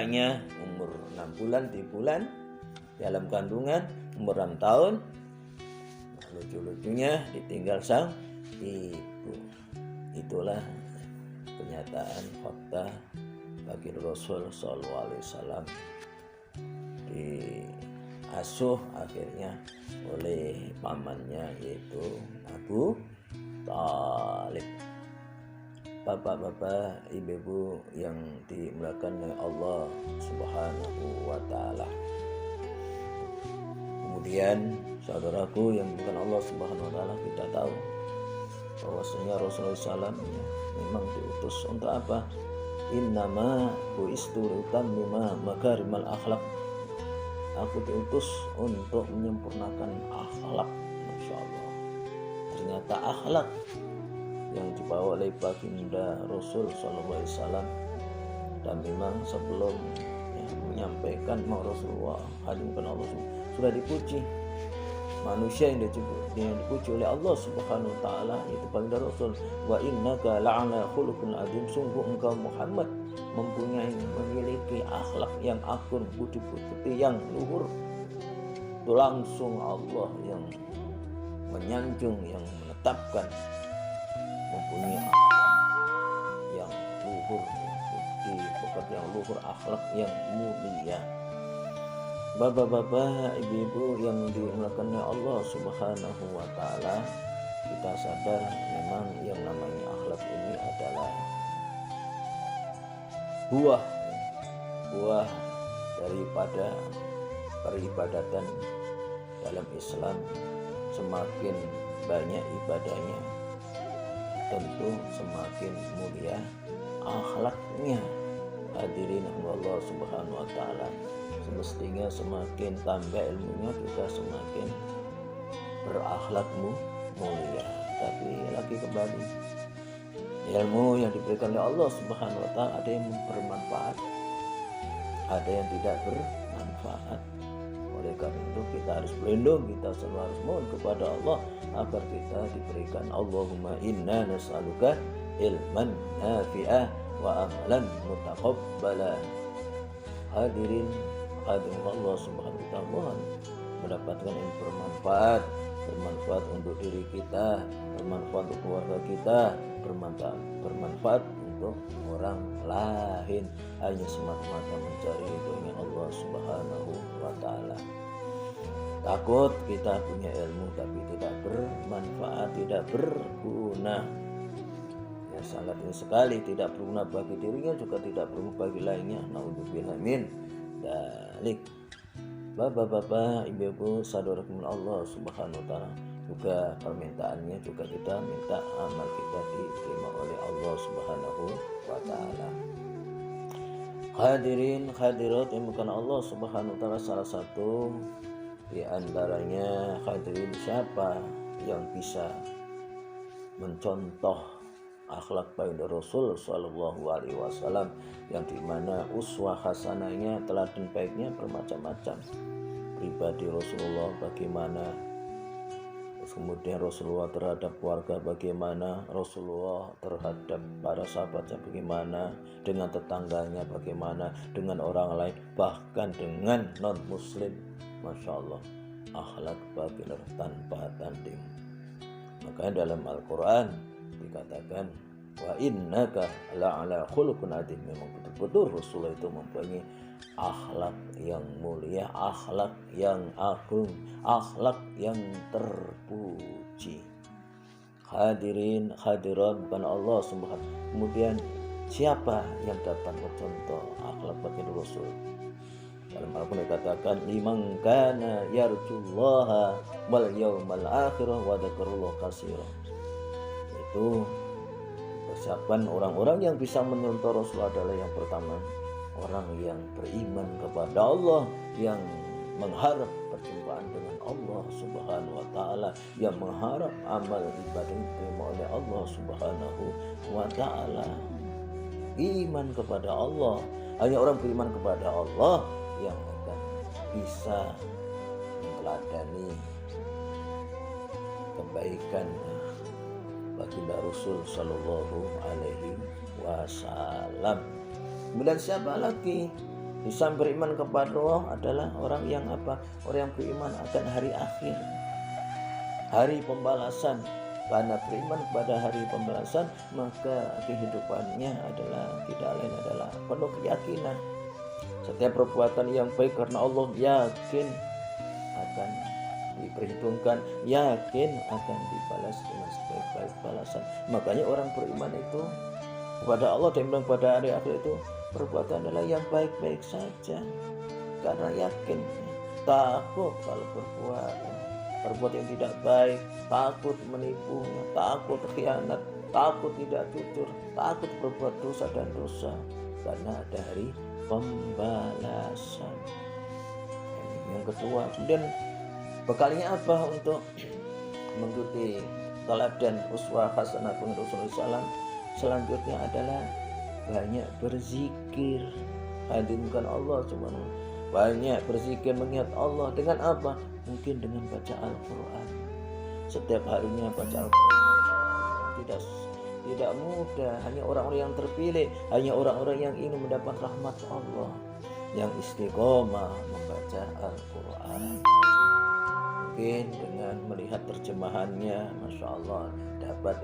bapaknya umur 6 bulan, 7 bulan dalam kandungan, umur 6 tahun. Lucu-lucunya ditinggal sang ibu. Itulah kenyataan fakta bagi Rasul sallallahu alaihi wasallam, diasuh akhirnya oleh pamannya yaitu Abu Thalib. Bapak-bapak, ibu-ibu yang dimuliakan oleh Allah Subhanahu wa taala. Kemudian saudaraku yang bukan Allah Subhanahu wa taala, kita tahu bahwasanya Rasulullah SAW memang diutus untuk apa? Innama bu'istu litammima makarimal akhlak. Aku diutus untuk menyempurnakan akhlak. Masya Allah. Ternyata akhlak yang dibawa oleh baginda Rasul SAW, dan memang sebelum menyampaikan Rasulullah hadimkan Allah sudah dipuji. Manusia yang dipuji oleh Allah Subhanahu wa taala itu baginda Rasul. Wa innaka la'ala khuluqin adzim. Sungguh engkau Muhammad memiliki akhlak yang agung, budi-budi yang luhur. Itu langsung Allah yang menyanjung, yang menetapkan mempunyai akhlak yang luhur, budi pekerti yang luhur, akhlak yang mulia. Bapak-bapak, ibu-ibu yang dimuliakan oleh Allah Subhanahu wa taala, kita sadar memang yang namanya akhlak ini adalah buah daripada peribadatan dalam Islam. Semakin banyak ibadahnya, tentu semakin mulia akhlaknya. Hadirin Allah Subhanahu wa taala, semestinya semakin tambah ilmunya juga semakin berakhlakmu mulia. Tapi lagi kembali, ilmu yang diberikan oleh Allah Subhanahu wa taala ada yang bermanfaat, ada yang tidak bermanfaat. Oleh karena itu kita harus berlindung, kita selalu harus mohon kepada Allah agar kita diberikan. Allahumma inna nas'aluka ilman nafi'ah wa amalan mutaqabbala. Hadirin Allah Subhanahu wa taala, mohon mendapatkan ilmu bermanfaat untuk diri kita, bermanfaat untuk keluarga kita, bermanfaat untuk orang lain, hanya semata-mata mencari ridhonya Allah Subhanahu wa taala. Takut kita punya ilmu tapi tidak bermanfaat, tidak berguna, ya sangat sekali tidak berguna bagi dirinya, juga tidak berguna bagi lainnya. Naudzubillah min dzalik. Bapak-bapak, ibu-ibu, saudarakum Allah Subhanahu wa taala, juga permintaannya juga kita minta amal kita diterima oleh Allah Subhanahu wa taala. Hadirin hadirat yang bukan Allah Subhanahu wa taala, salah satu di antaranya hadirin siapa yang bisa mencontoh akhlak baginda Rasul sallallahu alaihi wasallam, yang dimana uswah hasanahnya, teladan baiknya bermacam-macam. Pribadi Rasulullah bagaimana, kemudian Rasulullah terhadap keluarga bagaimana, Rasulullah terhadap para sahabatnya bagaimana, dengan tetangganya bagaimana, dengan orang lain, bahkan dengan non muslim. Masya Allah, akhlak baginda tanpa tanding. Makanya dalam Al-Quran dikatakan wa innaka la'ala khuluqin adzim. Memang betul-betul Rasulullah itu mempunyai akhlak yang mulia, akhlak yang agung, akhlak yang terpuji. Hadirin hadirat bukan Allah Subhanahu. Kemudian siapa yang dapat mencontoh akhlak baginda Rasul? Dalam Al-Quran dikatakan liman kana yarjullaha wal yawmal akhir wa dzakarallaha katsiran. Itu persiapan orang-orang yang bisa menyontoh Rasul adalah yang pertama, orang yang beriman kepada Allah, yang mengharap perjumpaan dengan Allah Subhanahu wa taala, yang mengharap amal ibadah diterima oleh Allah Subhanahu wa taala. Iman kepada Allah, hanya orang beriman kepada Allah yang akan bisa meneladani kebaikan baginda Rasul sallallahu alaihi wasallam. Kemudian siapa lagi Bisa beriman kepada Allah adalah orang yang apa? Orang yang beriman akan hari akhir, hari pembalasan. Karena beriman kepada hari pembalasan, maka kehidupannya adalah tidak lain adalah penuh keyakinan. Setiap perbuatan yang baik karena Allah yakin akan diperhitungkan, yakin akan dibalas dengan sebaik-baik balasan. Makanya orang beriman itu kepada Allah dan beriman pada hari akhir itu perbuatan adalah yang baik-baik saja, karena yakin, takut kalau berbuat yang tidak baik, takut menipu, takut khianat, takut tidak jujur, takut berbuat dosa dan dosa, karena ada hari pembalasan. Yang kedua, kemudian bekalinya apa untuk mengikuti teladan uswah hasanah Rasulullah SAW? Selanjutnya adalah banyak berzikir, hadirkan Allah subhanahu. Banyak berzikir mengingat Allah dengan apa? Mungkin dengan baca Al-Quran. Setiap harinya baca Al-Quran tidak mudah. Hanya orang-orang yang terpilih, hanya orang-orang yang ingin mendapat rahmat Allah, yang istiqomah membaca Al-Quran. Mungkin dengan melihat terjemahannya, Masya Allah, dapat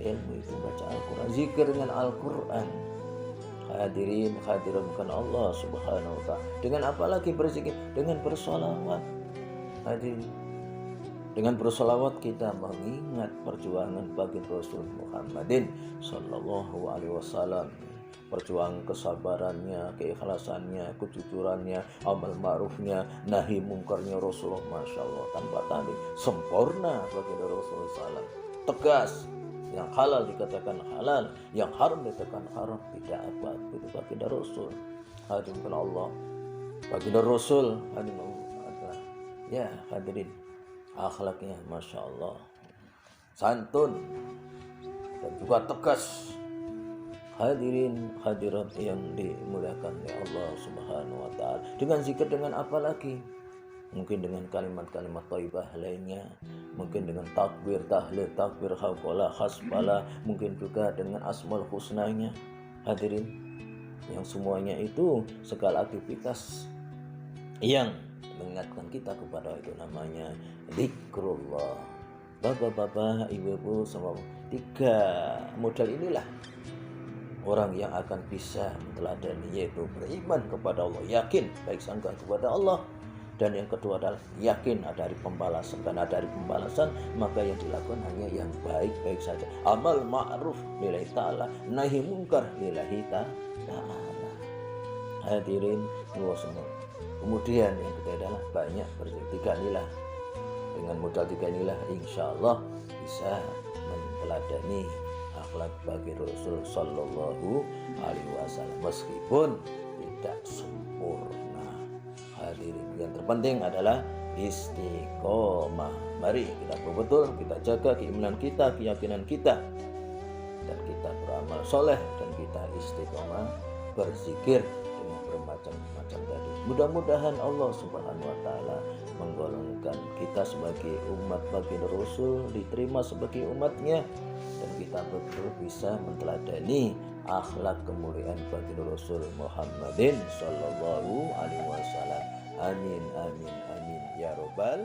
ilmu itu baca Al-Quran, zikir dengan Al-Quran. Hadirin bukan Allah subhanahu wa ta'ala. Dengan apa lagi berzikir? Dengan bersolawat. Hadirin, dengan bersolawat kita mengingat perjuangan bagi Rasul Muhammadin sallallahu alaihi wasallam, perjuangan kesabarannya, keikhlasannya, kejujurannya, amal ma'rufnya, nahi mungkarnya Rasulullah, Masya Allah, tanpa tanding, sempurna bagi Rasulullah SAW. Tegas, yang halal dikatakan halal, yang haram dikatakan haram, tidak apa itu baginda Rasul. Hadirin Allah, baginda Rasul, hadirin Allah, ya hadirin, akhlaknya Masya Allah, santun dan juga tegas. Hadirin hadirat yang dimuliakan oleh Allah subhanahu wa ta'ala. Dengan zikir, dengan apa lagi? Mungkin dengan kalimat-kalimat thayyibah lainnya, mungkin dengan takbir, tahlil, takbir, hauqala, hasbala, mungkin juga dengan asmaul husnanya. Hadirin, yang semuanya itu segala aktivitas yang mengingatkan kita kepada itu namanya zikrullah. Bapak-bapak, ibu-ibu, semua tiga modal inilah orang yang akan bisa meneladani, yaitu beriman kepada Allah, yakin baik sangka kepada Allah. Dan yang kedua adalah yakin ada hari pembalasan. Karena ada hari pembalasan, maka yang dilakukan hanya yang baik-baik saja. Amal ma'ruf lillahi ta'ala, nahi mungkar lillahi ta'ala. Hadirin Allah semua. Kemudian yang ketiga adalah banyak berzikir. Tiga inilah, dengan modal tiga inilah insya Allah bisa meneladani akhlak bagi Rasul sallallahu alaihi wasallam, meskipun tidak sempurna. Hadirin, yang terpenting adalah istiqomah. Mari kita betul-betul kita jaga keimanan kita, keyakinan kita, dan kita beramal soleh, dan kita istiqomah berzikir dengan bermacam-macam tadi. Mudah-mudahan Allah subhanahu wa ta'ala menggolongkan kita sebagai umat baginda Rasul, diterima sebagai umatnya, dan kita betul bisa meneladani akhlak kemuliaan baginda Rasul Muhammadin sallallahu alaihi wasallam. Amin amin amin ya robbal